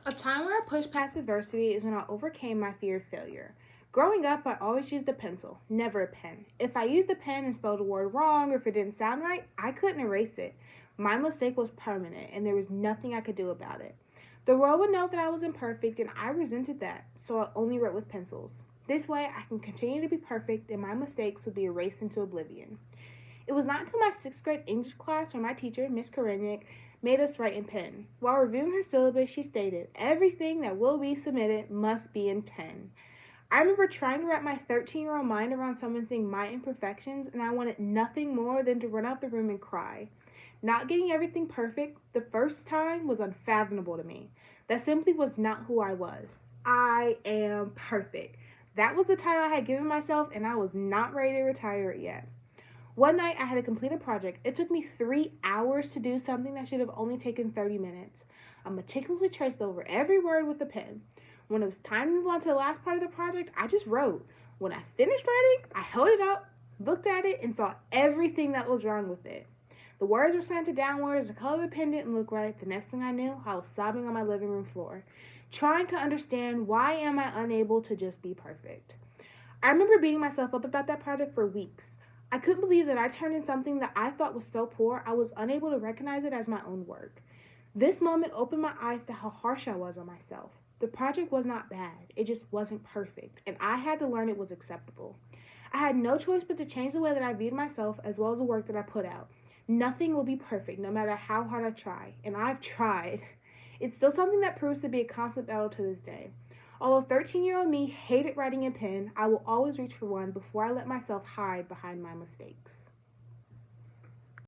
A time where I pushed past adversity is when I overcame my fear of failure. Growing up, I always used a pencil, never a pen. If I used a pen and spelled a word wrong or if it didn't sound right, I couldn't erase it. My mistake was permanent and there was nothing I could do about it. The world would know that I was imperfect and I resented that, so I only wrote with pencils. This way, I can continue to be perfect and my mistakes would be erased into oblivion. It was not until my sixth grade English class where my teacher, Miss Korenik, made us write in pen. While reviewing her syllabus, she stated, "Everything that will be submitted must be in pen." I remember trying to wrap my 13-year-old mind around someone seeing my imperfections, and I wanted nothing more than to run out the room and cry. Not getting everything perfect the first time was unfathomable to me. That simply was not who I was. I am perfect. That was the title I had given myself, and I was not ready to retire it yet. One night I had to complete a project. It took me 3 hours to do something that should have only taken 30 minutes. I meticulously traced over every word with a pen. When it was time to move on to the last part of the project, I just wrote. When I finished writing, I held it up, looked at it, and saw everything that was wrong with it. The words were slanted downwards, the color of the pen didn't look right. The next thing I knew, I was sobbing on my living room floor, trying to understand why am I unable to just be perfect. I remember beating myself up about that project for weeks. I couldn't believe that I turned in something that I thought was so poor I was unable to recognize it as my own work. This moment opened my eyes to how harsh I was on myself. The project was not bad, it just wasn't perfect, and I had to learn it was acceptable. I had no choice but to change the way that I viewed myself as well as the work that I put out. Nothing will be perfect no matter how hard I try, and I've tried. It's still something that proves to be a constant battle to this day. Although 13-year-old me hated writing in pen, I will always reach for one before I let myself hide behind my mistakes.